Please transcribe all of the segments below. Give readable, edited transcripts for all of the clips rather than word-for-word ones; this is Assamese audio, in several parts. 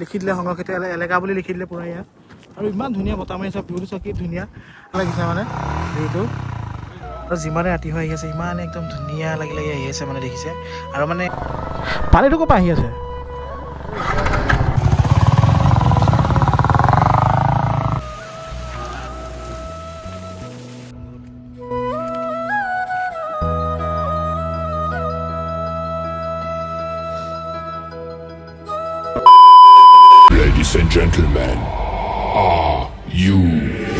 লিখি দিলে সংৰক্ষিত এলেকা বুলি লিখি দিলে পুৰা ইয়াত আৰু ইমান ধুনীয়া বতাহ মাৰিছে ভিউটো চাই কি ধুনীয়া লাগিছে মানে ভিউটো আৰু যিমানে ৰাতি হৈ আহি আছে ইমানে একদম ধুনীয়া লাগি আহি আছে মানে দেখিছে আৰু মানে পানীটো ক'ৰ পৰা আহি আছে Ladies and gentlemen, are you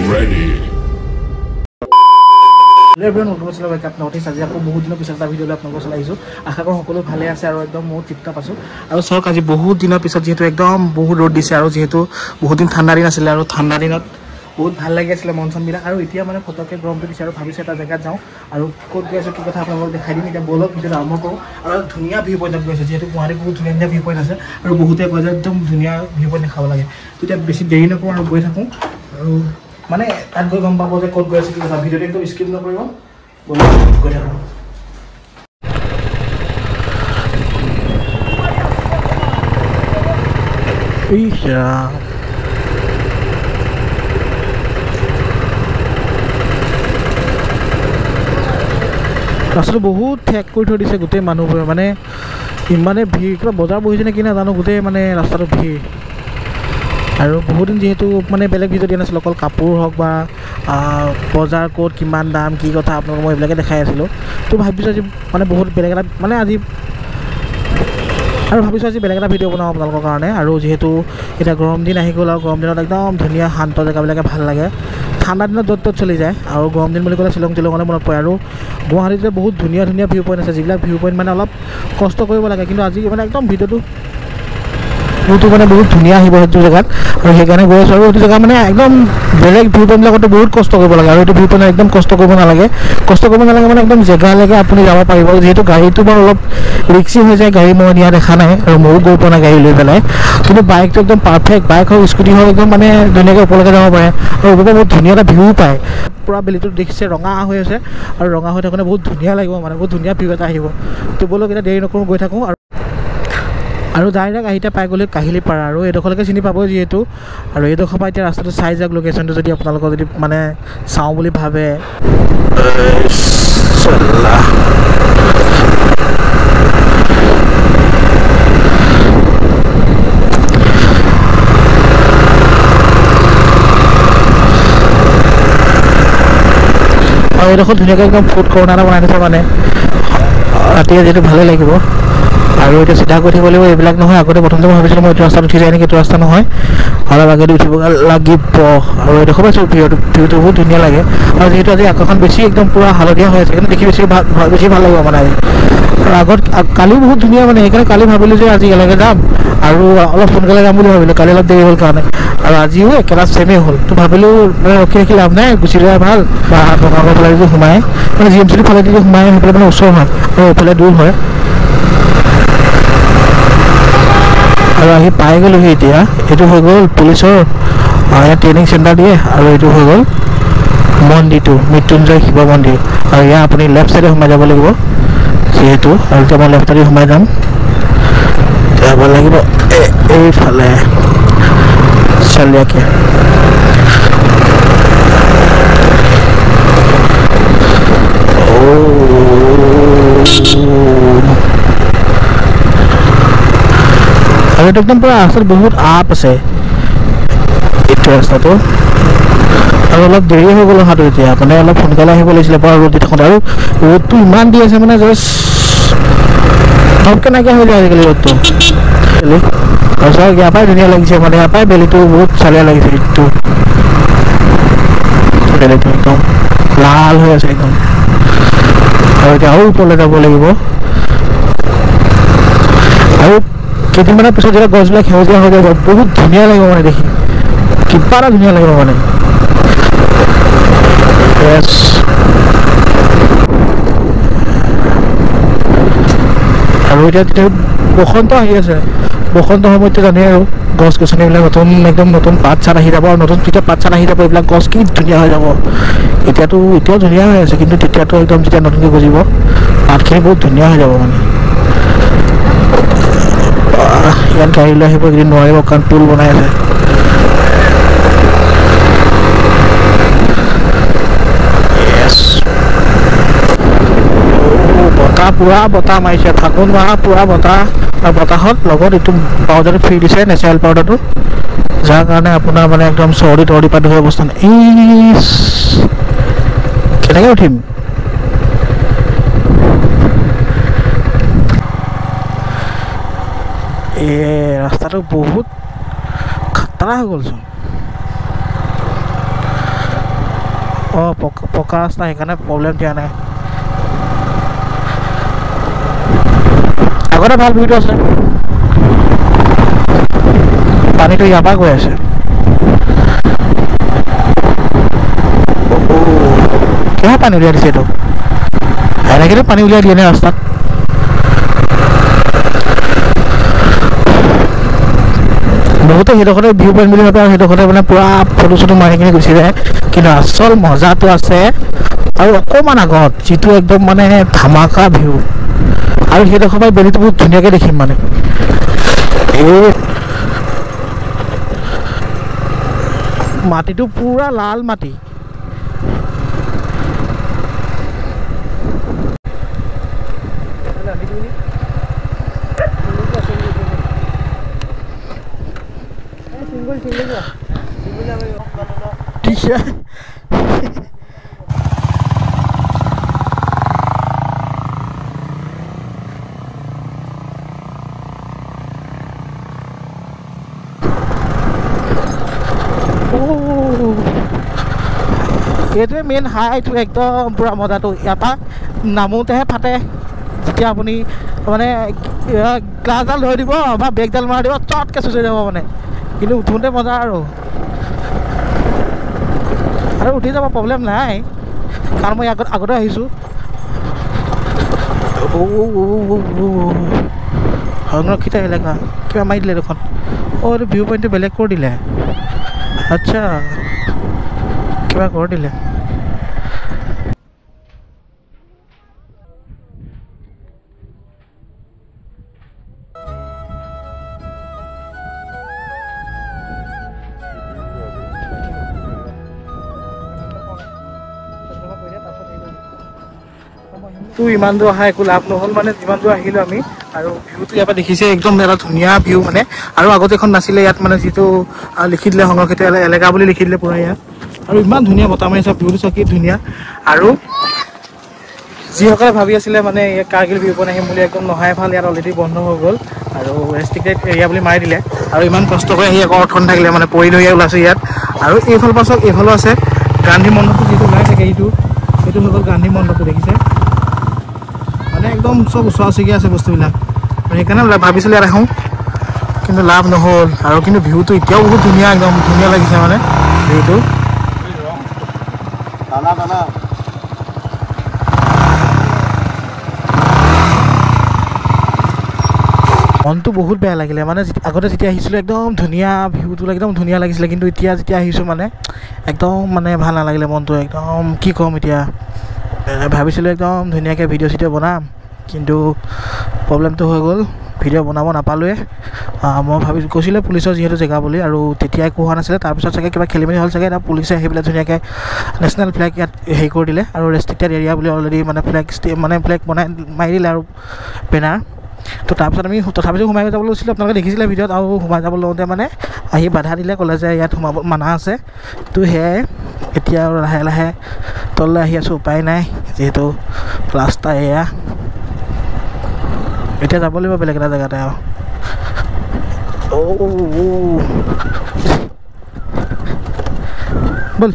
ready? everyone welcome to wake up notice আজি আকৌ বহুত দিনৰ পিছত এটা ভিডিঅ' আপোনালোকক চলাইছো আশা কৰোঁ সকলো ভালে আছে আৰু একদম মই টিপটপ আছো আৰু সক আজি বহুত দিনৰ পিছত যেহেতু একদম বহুত ৰ'দ দিছে আৰু যেহেতু বহুত দিন ঠাণ্ডা দিন আছিল আৰু ঠাণ্ডা দিনত বহুত ভাল লাগি আছিল মন চন বিলাক আৰু এতিয়া মানে ফটকে গৰমটো দিছে আৰু ভাবিছে এটা জেগাত যাওঁ আৰু ক'ত গৈ আছো কি কথা আপোনালোকক দেখাই দিম এতিয়া বলক ভিডিঅ'টো আৰম্ভ কৰোঁ আৰু ধুনীয়া ভিউ পইণ্টত গৈ আছো যেহেতু গুৱাহাটীত বহুত ধুনীয়া ধুনীয়া ভিউ পইণ্ট আছে আৰু বহুতে কয় যে একদম ধুনীয়া ভিউ পইণ্ট দেখাব লাগে তেতিয়া বেছি দেৰি নকৰোঁ আৰু গৈ থাকোঁ আৰু মানে তাত গৈ গম পাব যে ক'ত গৈ আছো কি কথা ভিডিঅ'টো একদম স্কিপ নকৰিব গৈ থাকোঁ ৰাস্তাটো বহুত ঠেক কৰি থৈ দিছে গোটেই মানুহবোৰে মানে ইমানে ভিৰ কিবা বজাৰ বহিছে নে কি নাজানো গোটেই মানে ৰাস্তাটো ভিৰ আৰু বহুত দিন যেহেতু মানে বেলেগ ভিডিঅ' দিয়া নাছিলোঁ অকল কাপোৰ হওক বা বজাৰ ক'ত কিমান দাম কি কথা আপোনালোকক মই এইবিলাকে দেখাই আছিলোঁ তো ভাবিছোঁ আজি মানে বহুত বেলেগ এটা মানে আজি আৰু ভাবিছোঁ আজি বেলেগ এটা ভিডিঅ' বনাওঁ আপোনালোকৰ কাৰণে আৰু যিহেতু এতিয়া গৰম দিন আহি গ'ল আৰু গৰম দিনত একদম ধুনীয়া শান্ত জেগাবিলাকে ভাল লাগে ঠাণ্ডা দিনত য'ত ত'ত চলি যায় আৰু গৰম দিন বুলি ক'লে শ্বিলঙলৈ মনত পৰে আৰু গুৱাহাটীতে বহুত ধুনীয়া ধুনীয়া ভিউ পইণ্ট আছে যিবিলাক ভিউ পইণ্ট মানে অলপ কষ্ট কৰিব লাগে কিন্তু আজি মানে একদম ভিডিঅ'টো মানে বহুত ধুনীয়া আহিব সেইটো জেগাত আৰু সেইকাৰণে গৈ আছোঁ আৰু এইটো জেগা মানে একদম বেলেগ ভিউ পইণ্টবিলাকতো বহুত কষ্ট কৰিব লাগে আৰু এইটো ভিউ পইণ্ট একদম কষ্ট কৰিব নালাগে মানে একদম জেগালৈকে আপুনি যাব পাৰিব যিহেতু গাড়ীটো বাৰু অলপ ৰিক্সি হৈ যায় গাড়ী মই নিয়া দেখা নাই আৰু ময়ো গৈ পোৱা নাই গাড়ী লৈ পেলাই কিন্তু বাইকটো একদম পাৰফেক্ট বাইক হওক স্কুটি হওক একদম মানে ধুনীয়াকৈ ওপৰলৈকে যাব পাৰে আৰু ওপৰলৈ বহুত ধুনীয়া এটা ভিউ পায় পূৰা বেলিটো দেখিছে ৰঙা হৈ আছে আৰু ৰঙা হৈ থাকোঁতে বহুত ধুনীয়া লাগিব মানে বহুত ধুনীয়া ভিউ এটা আহিব তো ব'লক এতিয়া দেৰি নকৰোঁ গৈ থাকোঁ আৰু ডাইৰেক্ট আহিতে পাই গ'লে কাহিলীপাৰা আৰু এইডোখৰলৈকে চিনি পাবই যিহেতু আৰু এইডোখৰ পৰা এতিয়া ৰাস্তাটো চাই যাওক লোকেশ্যনটো যদি আপোনালোকৰ যদি মানে চাওঁ বুলি ভাবে আৰু এইডোখৰ ধুনীয়াকৈ একদম ফুড কৰ্ণাৰ এটা বনাই থৈছে মানে ৰাতিয়ে যিহেতু ভালেই লাগিব আৰু এতিয়া চিধা কৰি থাকিব লাগিব এইবিলাক নহয় আগতে প্ৰথমতে মই ভাবিছিলোঁ মই এইটো ৰাস্তাত উঠি যায় নেকি এইটো ৰাস্তা নহয় অলপ আগেদি উঠিব লাগিব আৰু এইডোখৰ পাইছোঁ ভিউটো বহুত ধুনীয়া লাগে আৰু যিহেতু আজি আকাশখন বেছি একদম পূৰা হালধীয়া হৈ আছে কিন্তু দেখি বেছি ভাল লাগিব মানে আজি আৰু আগত কালিও বহুত ধুনীয়া মানে সেইকাৰণে কালি ভাবিলোঁ যে আজি একেলগে যাম আৰু অলপ সোনকালে যাম বুলি ভাবিলোঁ কালি অলপ দেৰি হ'ল কাৰণে আৰু আজিও একেটা ছেমেই হ'ল তো ভাবিলোঁ মানে ৰখি ৰাখি লাভ নাই গুচি যোৱা ভাল বা বঙাগৰ ফালে যদি সোমাই মানে জি এম চিৰ ফালে যদি সোমাই সেইফালে মানে ওচৰ হয় আৰু এইফালে দূৰ হয় আৰু আহি পাই গ'লোহি এতিয়া এইটো হৈ গ'ল পুলিচৰ ইয়াত ট্ৰেইনিং চেণ্টাৰ দিয়ে আৰু এইটো হৈ গ'ল মন্দিৰটো মৃত্যুঞ্জয় শিৱ মন্দিৰ আৰু ইয়াত আপুনি লেফ্ট ছাইডে সোমাই যাব লাগিব যিহেতু আৰু এতিয়া মই লেফ্ট ছাইডে সোমাই যাম যাব লাগিব এইফালে চালিয়াকৈ আৰু এইটো একদম পূৰা ৰাস্তাত বহুত আপ আছে এইটো ৰাস্তাটো আৰু অলপ দেৰি হৈ গ'ল অহাটো এতিয়া মানে অলপ সোনকালে আহিব লাগিছিলে পূৰা ৰ'দ দি থাকোঁতে আৰু ৰ'দটো ইমান দি আছে মানে জাষ্ট ধপকৈ নাইকিয়া হৈ যায় আজিকালি ৰ'দটো আৰু চাওক ইয়াৰ পৰাই ধুনীয়া লাগিছে মানে ইয়াৰ পৰাই বেলিটো বহুত চালিয়া লাগিছে এইটো বেলিটো একদম লাল হৈ আছে একদম আৰু এতিয়া আৰু ওপৰলৈ যাব লাগিব আৰু কেইদিনমানৰ পিছত যেতিয়া গছবিলাক সেউজীয়া হৈ যাব বহুত ধুনীয়া লাগিব মানে দেখি কিবা এটা ধুনীয়া লাগিব মানে আৰু এতিয়া যেতিয়া বসন্ত আহি আছে বসন্ত সময়ততো জানেই আৰু গছ গছনিবিলাক নতুন একদম নতুন পাত চাত আহি যাব আৰু নতুন যেতিয়া পাত চাত আহি যাব এইবিলাক গছ কি ধুনীয়া হৈ যাব এতিয়াও ধুনীয়া হৈ আছে কিন্তু তেতিয়াতো একদম যেতিয়া নতুনকৈ গজিব পাতখিনি বহুত ধুনীয়া হৈ যাব মানে ইয়াত গাড়ী লৈ আহিব এইকেইদিন নোৱাৰিব কাৰণ পুল বনাই আছে বতাহ পুৰা বতাহ মাৰিছে ফাগুন মাহ পুৰা বতাহ আৰু বতাহত লগত এইটো পাউডাৰটো ফ্ৰী দিছে নেচাৰেল পাউডাৰটো যাৰ কাৰণে আপোনাৰ মানে একদম চৰ্দি তৰ্দি পৰা ধৰি অৱস্থা নাই কেনেকৈ উঠিম ৰাস্তাটো বহুত খাতৰা হৈ গ'লচোন অঁ পকা ৰাস্তা সেইকাৰণে প্ৰব্লেম দিয়া নাই আগতে ভাল ভিউটো আছে পানীটো ইয়াৰ পৰা গৈ আছে কিয় পানী উলিয়াই দিছে এইটো এনেকৈতো পানী উলিয়াই দিয়ে নে ৰাস্তাত বহুতে সেইডোখৰতে ভিউ পইণ্ট বুলি ভাবে আৰু সেইডোখৰতে মানে পূৰা ফটো চটো মাৰি কিনি গুচি যায় কিন্তু আচল মজাটো আছে আৰু অকণমান আগত যিটো একদম মানে ধামাকা ভিউ আৰু সেইডোখৰ পৰা বেলিটো বহুত ধুনীয়াকৈ দেখিম মানে এই মাটিটো পুৰা লাল মাটি এইটোৱে মেইন হাইটো একদম পূৰা মজাটো ইয়াৰ পৰা নামোতেহে ফাটে যেতিয়া আপুনি মানে গ্লাছডাল ধৰি দিব বা বেগডাল মাৰি দিব চটকৈ চুচি যাব মানে কিন্তু উঠোঁতে মজা আৰু উঠি যাব প্ৰব্লেম নাই কাৰণ মই আগতে আহিছোঁ সংৰক্ষিত এলেকা কিবা মাৰি দিলে দেখোন অঁ এইটো ভিউ পইণ্টটো বেলেগ কৰি দিলে আচ্ছা কিবা কৰি দিলে তো ইমান দূৰ অহা একো লাভ নহ'ল মানে যিমান দূৰ আহিলোঁ আমি আৰু ভিউটো ইয়াৰ পৰা দেখিছে একদম এটা ধুনীয়া ভিউ মানে আৰু আগতে এখন নাছিলে ইয়াত মানে যিটো লিখি দিলে সংৰক্ষিত এলেকা বুলি লিখি দিলে পূৰা ইয়াত আৰু ইমান ধুনীয়া বতাহ মাৰিছে ভিউটো চাই কি ধুনীয়া আৰু যিসকলে ভাবি আছিলে মানে কাৰ্গিল ভিউ পইণ্ট আহিম বুলি একদম নহয় ভাল ইয়াত অলৰেডি বন্ধ হৈ গ'ল আৰু ৰেষ্ট্ৰিক্টেড এৰিয়া বুলি মাৰি দিলে আৰু ইমান কষ্ট কৰি আহি আকৌ অৰ্থ নাথাকিলে মানে পৰি লৈ ওলাইছোঁ ইয়াত আৰু এইফালৰ পৰা চাওক এইফালেও আছে গান্ধী মণ্ডপটো যিটো ওলাই থাকে সেইটো হৈ গ'ল গান্ধী মণ্ডপটো দেখিছে মানে একদম চব ওচৰা ওচৰিকৈ আছে বস্তুবিলাক সেইকাৰণে ভাবিছিলোঁ ইয়াত আহোঁ কিন্তু লাভ নহ'ল আৰু কিন্তু ভিউটো এতিয়াও বহুত ধুনীয়া একদম ধুনীয়া লাগিছে মানে ভিউটো মনটো বহুত বেয়া লাগিলে মানে আগতে যেতিয়া আহিছিলোঁ একদম ধুনীয়া ভিউটো একদম ধুনীয়া লাগিছিলে কিন্তু এতিয়া যেতিয়া আহিছোঁ মানে একদম মানে ভাল নালাগিলে মনটো একদম কি ক'ম এতিয়া ভাবিছিলোঁ একদম ধুনীয়াকৈ ভিডিঅ' চিডিঅ' বনাম কিন্তু প্ৰব্লেমটো হৈ গ'ল ভিডিঅ' বনাব নাপালোৱে মই কৈছিলোঁ পুলিচৰ যিহেতু জেগা বুলি আৰু তেতিয়া একো হোৱা নাছিলে তাৰপিছত চাগে কিবা খেলি মেলি হ'ল চাগে এটা পুলিচে আহি পেলাই ধুনীয়াকৈ নেশ্যনেল ফ্লেগ ইয়াত হেৰি কৰি দিলে আৰু ৰেষ্ট্ৰিক্টেড এৰিয়া বুলি অলৰেডি মানে ফ্লেগ বনাই মাৰি দিলে আৰু বেনাৰ তো তাৰপিছত আমি তথাপিও সোমাই যাবলৈ লৈছিলোঁ আপোনালোকে দেখিছিলে ভিডিঅ'ত আৰু সোমাই যাব লওঁতে মানে আহি বাধা দিলে ক'লে যে ইয়াত সোমাব মানা আছে তো সেয়াই এতিয়া আৰু লাহে লাহে তললৈ আহি আছোঁ উপায় নাই যিহেতু ৰাস্তা এয়া এতিয়া যাব লাগিব বেলেগ এটা জেগাতে আৰু ব'ল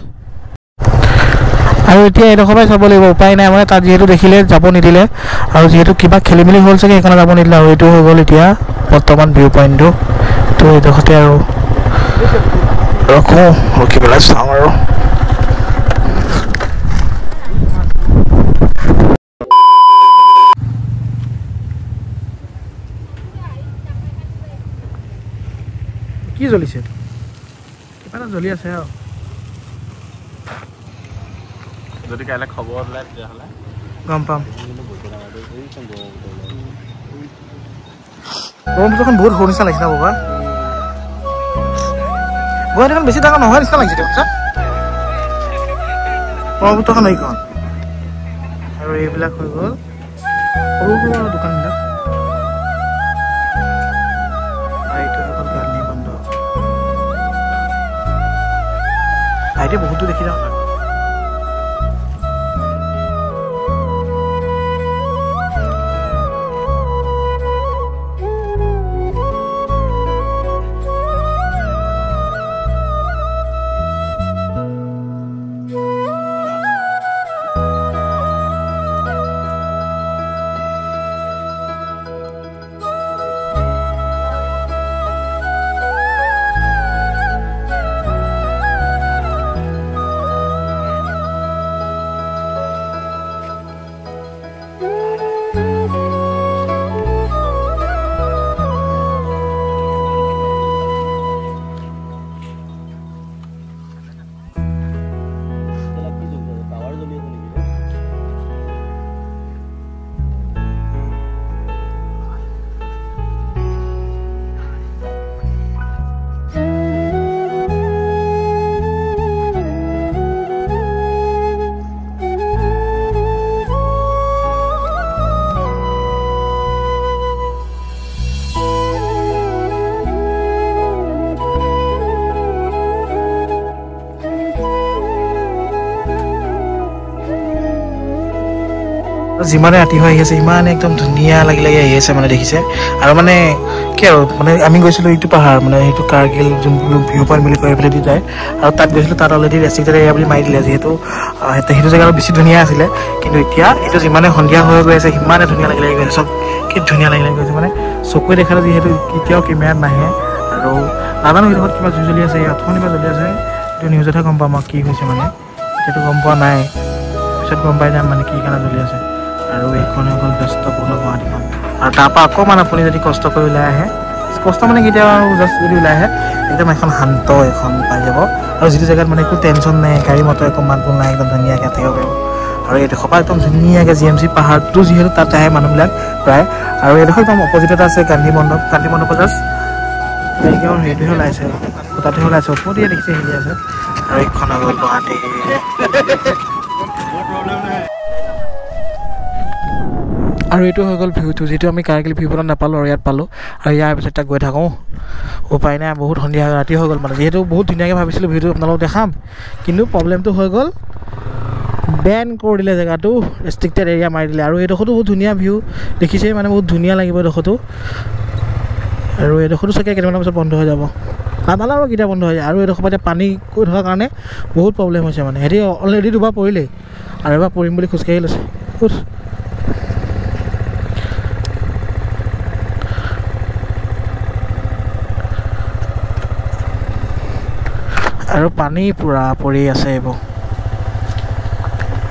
আৰু এতিয়া এইডোখৰ পৰাই চাব লাগিব উপায় নাই মানে তাত যিহেতু দেখিলে যাব নিদিলে আৰু যিহেতু কিবা খেলি মেলি হ'ল চাগে সেইকাৰণে যাব নিদিলে আৰু এইটো হৈ গ'ল এতিয়া বৰ্তমান ভিউ পইণ্টটো তো এইডোখৰতে আৰু ৰখোঁ ৰখি পেলাই চাওঁ আৰু কি জ্বলিছে কিবা এটা জ্বলি আছে আৰু যদি কাইলৈ খবৰ ওলাই তেতিয়াহ'লে গম পাম ব্ৰহ্মপুত্ৰখন বহুত সৰু নিচিনা লাগিছে না বাবা গুৱাহাটীখন বেছি ডাঙৰ নহয় নিচিনা লাগিছে দেখোন ব্ৰহ্মপুত্ৰখন এইখন আৰু এইবিলাক হৈ গ'ল সৰু সৰু দোকানবিলাক এইটো হৈ গ'ল গান্ধী মণ্ডপ আইতে বহুতো দেখি যাওঁ যিমানে ৰাতি হৈ আহি আছে ইমানে একদম ধুনীয়া লাগি লাগি আহি আছে মানে দেখিছে আৰু মানে কি আৰু মানে আমি গৈছিলোঁ এইটো পাহাৰ মানে সেইটো কাৰ্গিল যোনটো ভিউ পইণ্ট বুলি কয় এইফালে দি যায় আৰু তাত গৈছিলোঁ তাত অলৰেডি ৰেষ্ট্ৰিক্টেড এৰিয়া বুলি মাৰি দিলে যিহেতু সেইটো জেগা বেছি ধুনীয়া আছিলে কিন্তু এতিয়া এইটো যিমানে সন্ধিয়া হৈ গৈ আছে সিমানে ধুনীয়া লাগি লাগি গৈছে চব কি ধুনীয়া লাগি লাগি গৈছে মানে চকুৱে দেখালে যিহেতু কেতিয়াও কেমেৰাত নাহে আৰু নাজানো এইডোখৰত কিবা জুই জ্বলি আছে অথনি কিবা জ্বলি আছে এইটো নিউজতহে গম পাম আৰু কি হৈছে মানে সেইটো গম পোৱা নাই পিছত গম পাই যাম মানে কি কাৰণে জ্বলি আছে আৰু এইখন হৈ গ'ল ব্যস্তপূৰ্ণ গুৱাহাটীখন আৰু তাৰপৰা অকণমান আপুনি যদি কষ্ট কৰি ওলাই আহে কষ্ট মানে কেতিয়াবা জাষ্ট যদি ওলাই আহে একদম এখন শান্ত এখন পাই যাব আৰু যিটো জেগাত মানে একো টেনশ্যন নাই গাড়ী মটৰ একো মাত বোল নাই একদম ধুনীয়াকৈ থাকিব পাৰিব আৰু এইডোখৰ পৰা একদম ধুনীয়াকৈ GMC পাহাৰটো যিহেতু তাত আহে মানুহবিলাক প্ৰায় আৰু এইডোখৰ একদম অপজিটত আছে গান্ধী মণ্ডপৰ জাষ্ট গাড়ীখন সেইটোহে ওলাইছে তাতেহে ওলাইছে ওপৰতে দেখিছে হেৰি আছে আৰু এইখন হৈ গ'ল গুৱাহাটী আৰু এইটো হৈ গ'ল ভিউটো যিটো আমি কাৰ্গিল ভিউ পইণ্টত নাপালোঁ আৰু ইয়াত পালোঁ আৰু ইয়াৰ পিছত তাক গৈ থাকোঁ উপায় নাই বহুত সন্ধিয়া ৰাতি হৈ গ'ল মানে যিহেতু বহুত ধুনীয়াকৈ ভাবিছিলোঁ ভিউটো আপোনালোকক দেখাম কিন্তু প্ৰব্লেমটো হৈ গ'ল বেন কৰি দিলে জেগাটো ৰেষ্ট্ৰিক্টেড এৰিয়া মাৰি দিলে আৰু এইডোখৰতো বহুত ধুনীয়া ভিউ দেখিছে মানে বহুত ধুনীয়া লাগিব এইডোখৰটো আৰু এইডোখৰটো চাগে কেইটামানৰ পিছত বন্ধ হৈ যাব নাজানো আৰু কেতিয়া বন্ধ হৈ যায় আৰু এইডোখৰ পৰা এতিয়া পানী কৈ থকাৰ কাৰণে বহুত প্ৰব্লেম হৈছে মানে সিহঁতি অলৰেডি দুবাৰ পৰিলেই আৰু এবাৰ পৰিম বুলি খোজকাঢ়ি লৈছে আৰু পানী পুৰা পৰি আছে এইবোৰ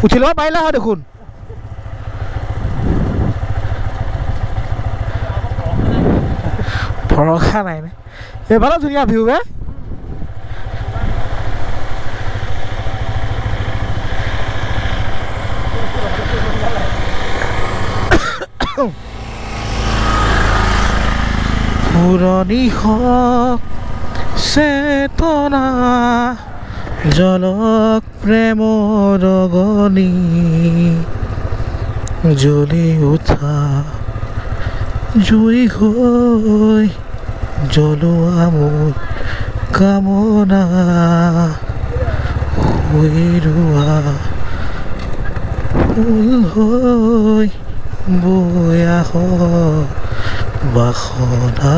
উঠি ল'ব পাৰিলা হয় দেখোন ভৰসা নাই নে এইফালে ধুনীয়া ভিউ বে পুৰণি চেতনা জলক প্ৰেমৰ অগনি জ্বলি উঠা জুই হৈ জ্বলোৱা মোৰ কামনা হৈ ৰোৱা ফুল হৈ বৈ আহ বাসনা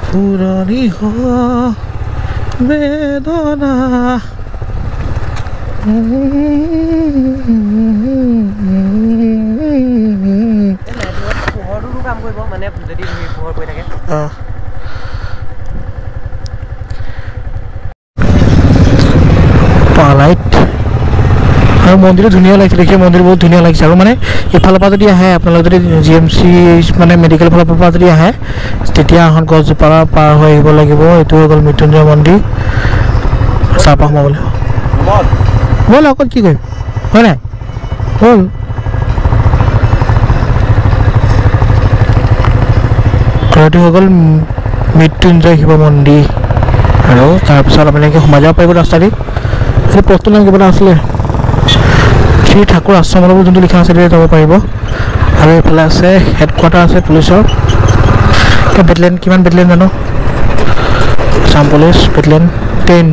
পুৰণি বেদনা পোহৰটো কাম কৰিব মানে যদি পোহৰ কৰি থাকে পালাইট আৰু মন্দিৰটো ধুনীয়া লাগিছে দেখি মন্দিৰ বহুত ধুনীয়া লাগিছে আৰু মানে এইফালৰ পৰা যদি আহে আপোনালোকে যদি GMC মানে মেডিকেল ফালৰ পৰা যদি আহে তেতিয়া এখন গছজোপা পাৰ হৈ আহিব লাগিব এইটো হৈ গ'ল মৃত্যুঞ্জয় মন্দিৰ চাহপাহ সোমাবলৈ ব'ল অকল কি কৰিম হয় নাই হ'ল এইটো হৈ গ'ল মৃত্যুঞ্জয় শিৱ মন্দিৰ আৰু তাৰপিছত আপোনালোকে সোমাই যাব পাৰিব ৰাস্তা দি এইটো পথটোৰ নাম কিবা এটা আছিলে শ্ৰী ঠাকুৰ আশ্ৰম অলপ যোনটো লিখা আছে তেতিয়া যাব পাৰিব আৰু এইফালে আছে হেডকোৱাৰ্টাৰ আছে পুলিচৰ বেটেলিয়ন কিমান বেটেলিয়ন জানো আসাম পুলিচ বেটেলিয়ন 10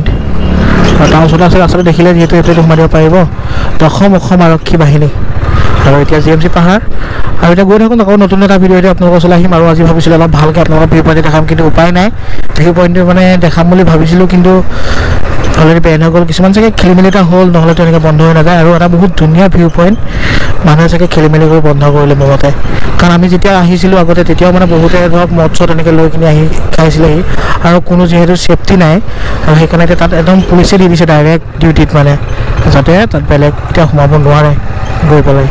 আৰু তাৰ ওচৰতে আছে ৰাস্তাটো দেখিলে যিহেতু এইটো সোমাই দিব পাৰিব অসম আৰক্ষী বাহিনী আৰু এতিয়া জিএমচি পাহাৰ আৰু এতিয়া গৈ থাকোঁ আকৌ নতুন এটা ভিডিঅ' আপোনালোকৰ ওচৰলৈ আহিম আৰু আজি ভাবিছিলোঁ অলপ ভালকৈ আপোনালোকৰ ভিউ পইণ্ট দেখাম কিন্তু উপায় নাই ভিউ পইণ্টটো মানে দেখাম বুলি ভাবিছিলোঁ কিন্তু অলৰেডি বেন হৈ গ'ল কিছুমান চাগে খেলি মেলি এটা হ'ল নহ'লে তেনেকৈ বন্ধ হৈ নাযায় আৰু এটা বহুত ধুনীয়া ভিউ পইণ্ট মানুহে চাগে খেলি মেলি কৰি বন্ধ কৰিলে মোৰ মতে কাৰণ আমি যেতিয়া আহিছিলোঁ আগতে তেতিয়াও মানে বহুতে ধৰক মদ চদ এনেকৈ লৈ কিনি আহি খাইছিলেহি আৰু কোনো যিহেতু ছেফটি নাই আৰু সেইকাৰণে এতিয়া তাত একদম পুলিচে দি দিছে ডাইৰেক্ট ডিউটিত মানে যাতে তাত বেলেগ এতিয়া সোমাব নোৱাৰে গৈ পেলাই